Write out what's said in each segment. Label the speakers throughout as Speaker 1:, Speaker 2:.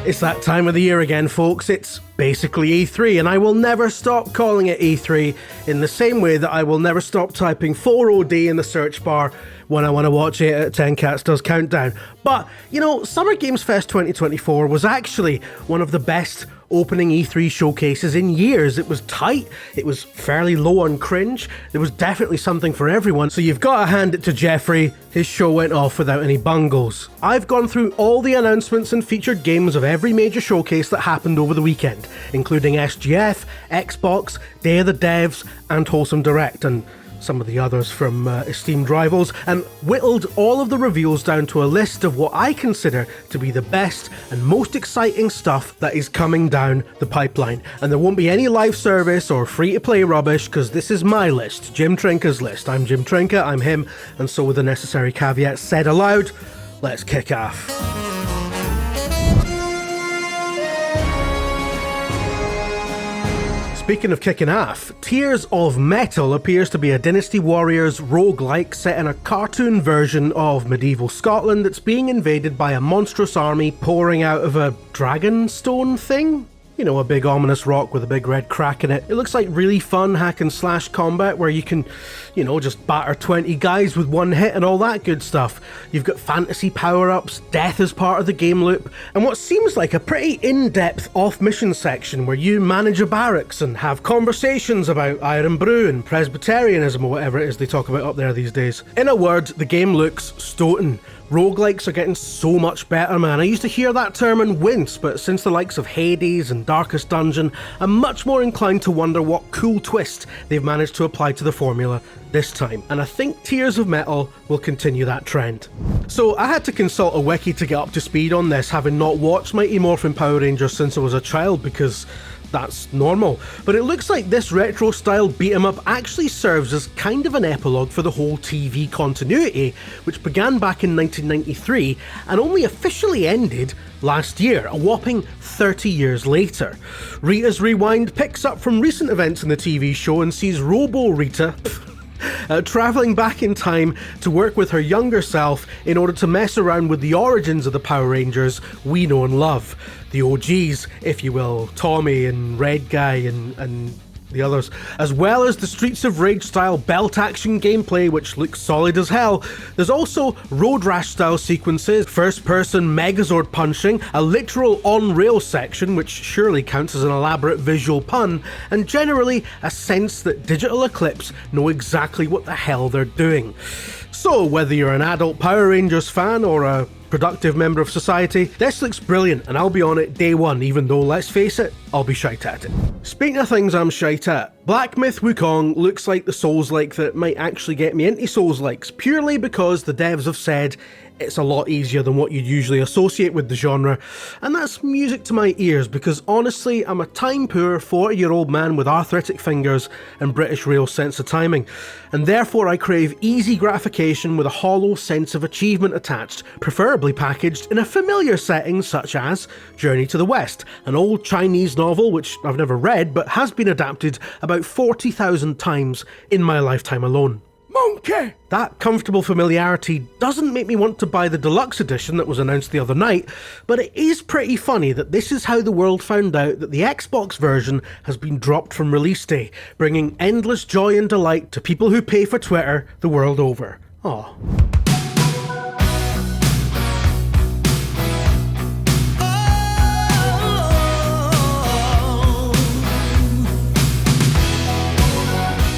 Speaker 1: It's that time of the year again, folks. It's basically E3, and I will never stop calling it E3 in the same way that I will never stop typing 4OD in the search bar when I want to watch 8 out of 10 Cats Does Countdown. But, you know, Summer Games Fest 2024 was actually one of the best opening E3 showcases in years. It was tight, it was fairly low on cringe, there was definitely something for everyone, so you've got to hand it to Jeffrey, his show went off without any bungles. I've gone through all the announcements and featured games of every major showcase that happened over the weekend, including SGF, Xbox, Day of the Devs, and Wholesome Direct, and some of the others from esteemed rivals, and whittled all of the reveals down to a list of what I consider to be the best and most exciting stuff that is coming down the pipeline. And there won't be any live service or free-to-play rubbish, because this is my list, Jim Trinca's list. I'm Jim Trinca, I'm him, and so with the necessary caveats said aloud, let's kick off. Speaking of kicking off, Tears of Metal appears to be a Dynasty Warriors roguelike set in a cartoon version of medieval Scotland that's being invaded by a monstrous army pouring out of a dragon stone thing? You know, a big ominous rock with a big red crack in it. It looks like really fun hack and slash combat where you can, you know, just batter 20 guys with one hit and all that good stuff. You've got fantasy power-ups, death as part of the game loop, and what seems like a pretty in-depth off-mission section where you manage a barracks and have conversations about Iron Brew and Presbyterianism or whatever it is they talk about up there these days. In a word, the game looks stotin'. Roguelikes are getting so much better, man. I used to hear that term and wince, but since the likes of Hades and Darkest Dungeon, I'm much more inclined to wonder what cool twist they've managed to apply to the formula this time. And I think Tears of Metal will continue that trend. So I had to consult a wiki to get up to speed on this, having not watched Mighty Morphin Power Rangers since I was a child, because that's normal. But it looks like this retro-style beat-em-up actually serves as kind of an epilogue for the whole TV continuity, which began back in 1993 and only officially ended last year, a whopping 30 years later. Rita's Rewind picks up from recent events in the TV show and sees Robo-Rita travelling back in time to work with her younger self in order to mess around with the origins of the Power Rangers we know and love. The OGs, if you will, Tommy and Red Guy and the others, as well as the Streets of Rage style belt action gameplay, which looks solid as hell. There's also Road Rash style sequences, first person Megazord punching, a literal on-rail section, which surely counts as an elaborate visual pun, and generally a sense that Digital Eclipse know exactly what the hell they're doing. So whether you're an adult Power Rangers fan or a productive member of society, this looks brilliant and I'll be on it day one, even though, let's face it, I'll be shite at it. Speaking of things I'm shite at, Black Myth Wukong looks like the Souls-like that might actually get me into Souls-likes, purely because the devs have said it's a lot easier than what you'd usually associate with the genre, and that's music to my ears because honestly I'm a time-poor 40-year-old man with arthritic fingers and British rail sense of timing, and therefore I crave easy gratification with a hollow sense of achievement attached, preferably packaged in a familiar setting such as Journey to the West, an old Chinese novel which I've never read but has been adapted about 40,000 times in my lifetime alone. Monkey! That comfortable familiarity doesn't make me want to buy the deluxe edition that was announced the other night, but it is pretty funny that this is how the world found out that the Xbox version has been dropped from release day, bringing endless joy and delight to people who pay for Twitter the world over. Aw.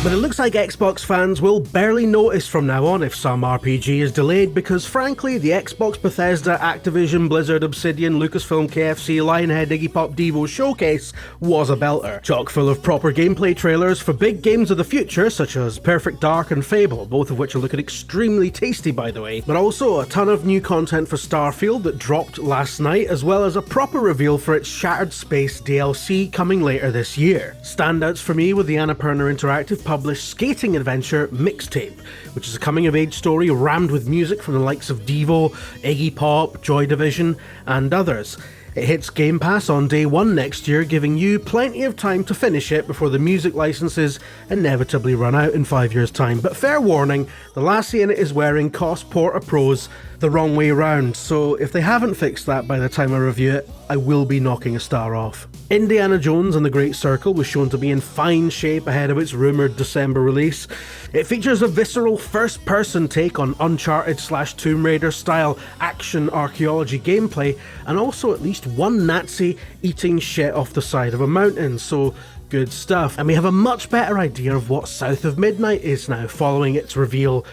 Speaker 1: But it looks like Xbox fans will barely notice from now on if some RPG is delayed because frankly the Xbox Bethesda, Activision, Blizzard, Obsidian, Lucasfilm, KFC, Lionhead, Iggy Pop, Devo showcase was a belter. Chock full of proper gameplay trailers for big games of the future such as Perfect Dark and Fable, both of which are looking extremely tasty by the way, but also a ton of new content for Starfield that dropped last night, as well as a proper reveal for its Shattered Space DLC coming later this year. Standouts for me were the Annapurna Interactive published skating adventure Mixtape, which is a coming-of-age story rammed with music from the likes of Devo, Iggy Pop, Joy Division, and others. It hits Game Pass on day one next year, giving you plenty of time to finish it before the music licenses inevitably run out in 5 years' time. But fair warning, the lassie in it is wearing COS Porta Pros the wrong way round, so if they haven't fixed that by the time I review it, I will be knocking a star off. Indiana Jones and the Great Circle was shown to be in fine shape ahead of its rumoured December release. It features a visceral first-person take on Uncharted/Tomb Raider style action archaeology gameplay, and also at least one Nazi eating shit off the side of a mountain, so good stuff. And we have a much better idea of what South of Midnight is now, following its reveal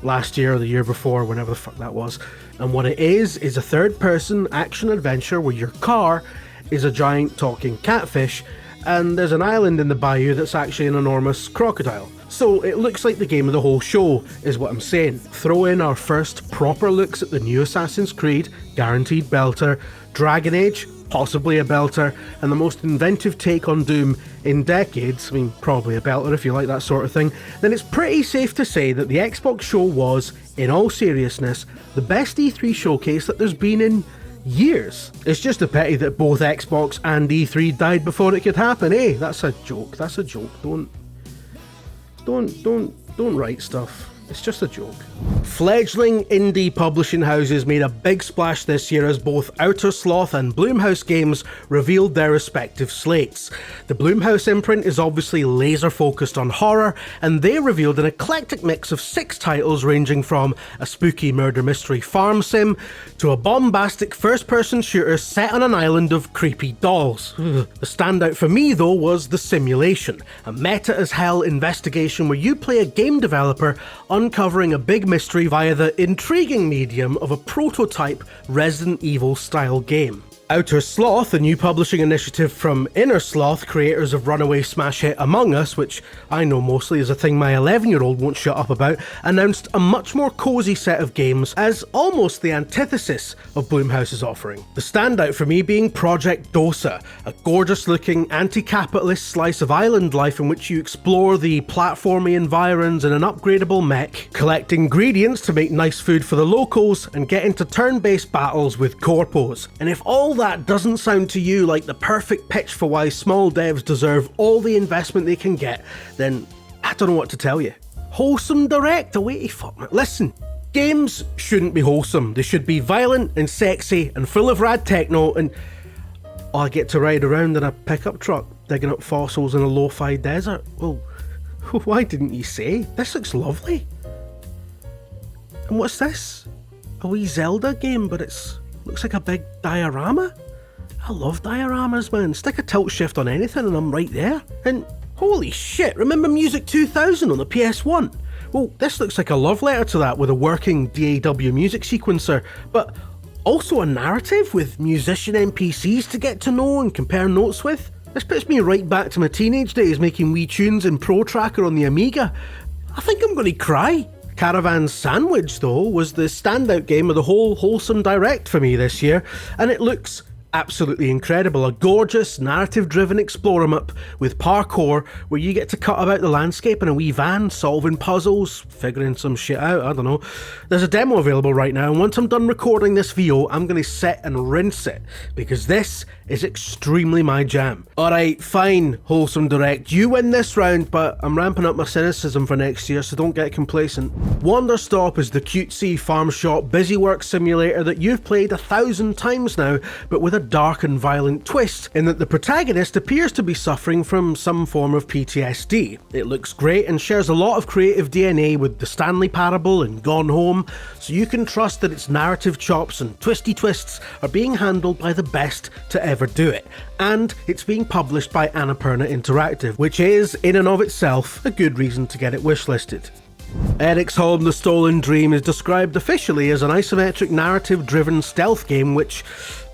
Speaker 1: last year or the year before, whenever the fuck that was. And what it is a third-person action-adventure where your car is a giant talking catfish, and there's an island in the bayou that's actually an enormous crocodile. So it looks like the game of the whole show, is what I'm saying. Throw in our first proper looks at the new Assassin's Creed, guaranteed belter, Dragon Age, possibly a belter, and the most inventive take on Doom in decades, I mean probably a belter if you like that sort of thing, then it's pretty safe to say that the Xbox show was, in all seriousness, the best E3 showcase that there's been in years. It's just a pity that both Xbox and E3 died before it could happen, eh? That's a joke, Don't write stuff. It's just a joke. Fledgling indie publishing houses made a big splash this year as both OuterSloth and Blumhouse Games revealed their respective slates. The Blumhouse imprint is obviously laser focused on horror, and they revealed an eclectic mix of 6 titles ranging from a spooky murder mystery farm sim to a bombastic first-person shooter set on an island of creepy dolls. The standout for me though was The Simulation, a meta-as-hell investigation where you play a game developer uncovering a big mystery via the intriguing medium of a prototype Resident Evil style game. OuterSloth, a new publishing initiative from OuterSloth, creators of runaway smash hit Among Us, which I know mostly is a thing my 11-year-old won't shut up about, announced a much more cosy set of games as almost the antithesis of Blumhouse's offering. The standout for me being Project Dosa, a gorgeous-looking anti-capitalist slice of island life in which you explore the platformy environs in an upgradable mech, collect ingredients to make nice food for the locals, and get into turn-based battles with corpos. And if all that doesn't sound to you like the perfect pitch for why small devs deserve all the investment they can get, then I don't know what to tell you. Wholesome Direct, away fuck man. Listen, games shouldn't be wholesome. They should be violent and sexy and full of rad techno, and I get to ride around in a pickup truck digging up fossils in a lo-fi desert. Well, why didn't you say? This looks lovely. And what's this? A wee Zelda game, but looks like a big diorama. I love dioramas, man. Stick a tilt shift on anything and I'm right there. And holy shit, remember Music 2000 on the PS1? Well, this looks like a love letter to that with a working DAW music sequencer, but also a narrative with musician NPCs to get to know and compare notes with. This puts me right back to my teenage days making wee tunes in Pro Tracker on the Amiga. I think I'm gonna cry. Caravan Sandwich, though, was the standout game of the whole Wholesome Direct for me this year, and it looks absolutely incredible. A gorgeous, narrative-driven explore 'em up with parkour where you get to cut about the landscape in a wee van, solving puzzles, figuring some shit out, I don't know. There's a demo available right now, and once I'm done recording this VO, I'm going to sit and rinse it, because this is extremely my jam. Alright, fine, Wholesome Direct, you win this round, but I'm ramping up my cynicism for next year, so don't get complacent. Wanderstop is the cutesy farm shop busy work simulator that you've played 1,000 times now, but with a dark and violent twist, in that the protagonist appears to be suffering from some form of PTSD. It looks great and shares a lot of creative DNA with the Stanley Parable and Gone Home, so you can trust that its narrative chops and twisty twists are being handled by the best to ever do it. And it's being published by Annapurna Interactive, which is, in and of itself, a good reason to get it wishlisted. Eriksholm The Stolen Dream is described officially as an isometric narrative-driven stealth game which,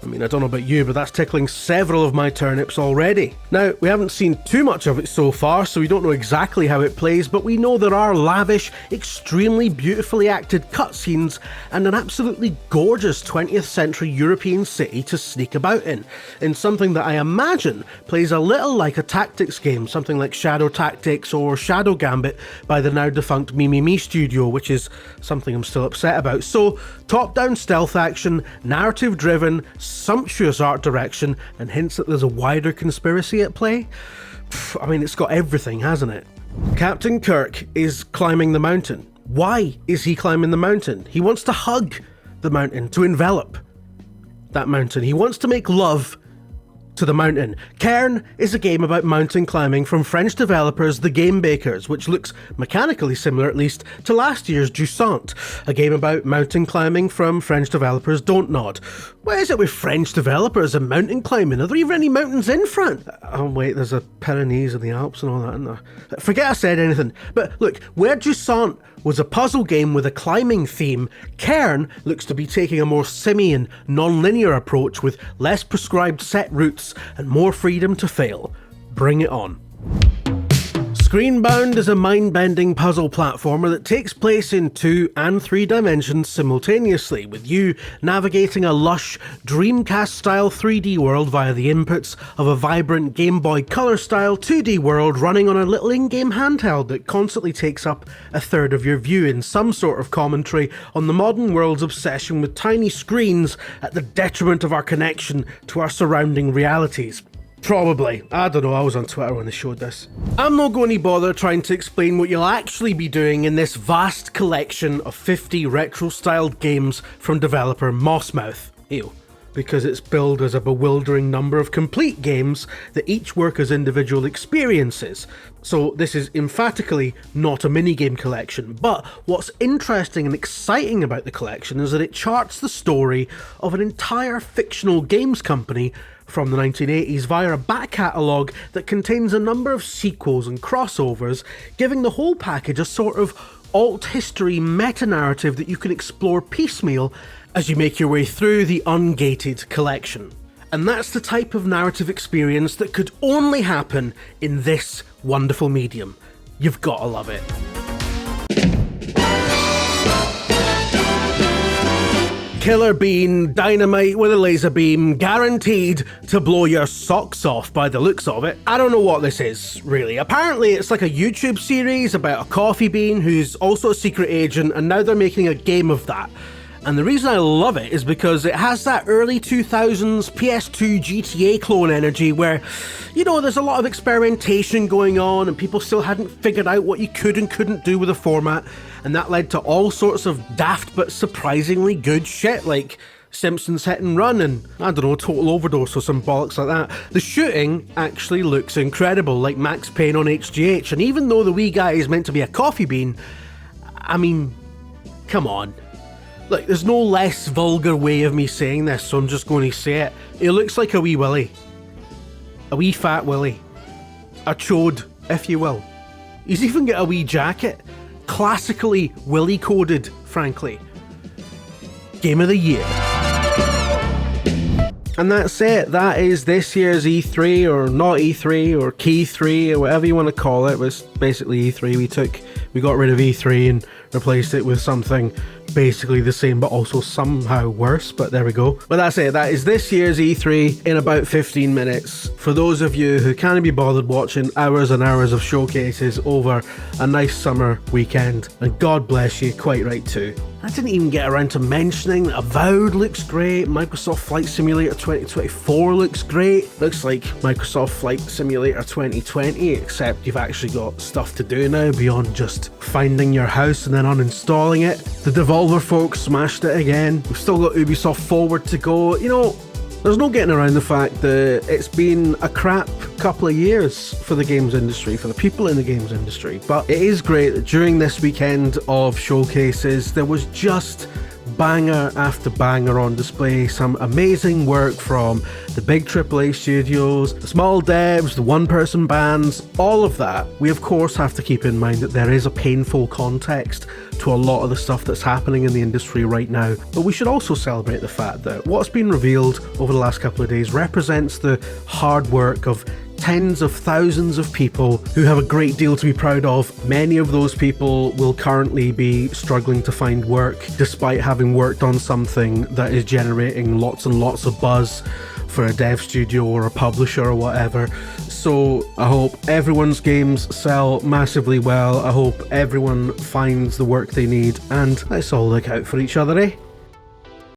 Speaker 1: I mean, I don't know about you, but that's tickling several of my turnips already. Now, we haven't seen too much of it so far, so we don't know exactly how it plays, but we know there are lavish, extremely beautifully acted cutscenes and an absolutely gorgeous 20th century European city to sneak about in something that I imagine plays a little like a tactics game, something like Shadow Tactics or Shadow Gambit by the now defunct Mimimi studio, which is something I'm still upset about. So, top-down stealth action, narrative-driven, sumptuous art direction, and hints that there's a wider conspiracy at play. I mean, it's got everything, hasn't it? Captain Kirk is climbing the mountain. Why is he climbing the mountain? He wants to hug the mountain, to envelop that mountain. He wants to make love to the mountain. Cairn is a game about mountain climbing from French developers The Game Bakers, which looks mechanically similar, at least, to last year's Jusant, a game about mountain climbing from French developers Don't Nod. What is it with French developers and mountain climbing? Are there even any mountains in France? Oh wait, there's a Pyrenees and the Alps and all that, isn't there? Forget I said anything. But look, where Jusant was a puzzle game with a climbing theme, Cairn looks to be taking a more simian, non-linear approach with less prescribed set routes and more freedom to fail. Bring it on. Screenbound is a mind-bending puzzle platformer that takes place in 2 and 3 dimensions simultaneously, with you navigating a lush, Dreamcast-style 3D world via the inputs of a vibrant Game Boy Color-style 2D world running on a little in-game handheld that constantly takes up a third of your view in some sort of commentary on the modern world's obsession with tiny screens at the detriment of our connection to our surrounding realities. Probably. I don't know, I was on Twitter when they showed this. I'm not going to bother trying to explain what you'll actually be doing in this vast collection of 50 retro-styled games from developer Mossmouth. Ew. Because it's billed as a bewildering number of complete games that each work as individual experiences. So this is emphatically not a minigame collection, but what's interesting and exciting about the collection is that it charts the story of an entire fictional games company from the 1980s via a back catalogue that contains a number of sequels and crossovers, giving the whole package a sort of alt-history meta-narrative that you can explore piecemeal as you make your way through the ungated collection. And that's the type of narrative experience that could only happen in this wonderful medium. You've gotta love it. Killer bean, dynamite with a laser beam, guaranteed to blow your socks off by the looks of it. I don't know what this is, really. Apparently it's like a YouTube series about a coffee bean who's also a secret agent, and now they're making a game of that. And the reason I love it is because it has that early 2000s PS2 GTA clone energy where, you know, there's a lot of experimentation going on and people still hadn't figured out what you could and couldn't do with the format, and that led to all sorts of daft but surprisingly good shit like Simpsons Hit and Run and, I don't know, Total Overdose or some bollocks like that. The shooting actually looks incredible, like Max Payne on HGH, and even though the wee guy is meant to be a coffee bean, I mean, come on. Look, there's no less vulgar way of me saying this, so I'm just going to say it. It looks like a wee willy. A wee fat willy. A chode, if you will. He's even got a wee jacket. Classically willy-coded, frankly. Game of the year. And that's it. That is this year's E3, or Not-E3, or Key 3, or whatever you want to call it. It was basically E3. We got rid of E3 and replaced it with something basically the same but also somehow worse, but there we go. But that's it. That is this year's E3 in about 15 minutes. For those of you who can't be bothered watching hours and hours of showcases over a nice summer weekend, and God bless you, quite right too. I didn't even get around to mentioning that Avowed looks great, Microsoft Flight Simulator 2024 looks great, looks like Microsoft Flight Simulator 2020, except you've actually got stuff to do now beyond just finding your house and then uninstalling it. The Devolver folks smashed it again. We've still got Ubisoft Forward to go. You know, there's no getting around the fact that it's been a crap couple of years for the games industry, for the people in the games industry, but it is great that during this weekend of showcases there was just banger after banger on display. Some amazing work from the big AAA studios, the small devs, the one-person bands, all of that. We of course have to keep in mind that there is a painful context to a lot of the stuff that's happening in the industry right now, but we should also celebrate the fact that what's been revealed over the last couple of days represents the hard work of tens of thousands of people who have a great deal to be proud of. Many of those people will currently be struggling to find work despite having worked on something that is generating lots and lots of buzz for a dev studio or a publisher or whatever. So I hope everyone's games sell massively well. I hope everyone finds the work they need, and let's all look out for each other, eh?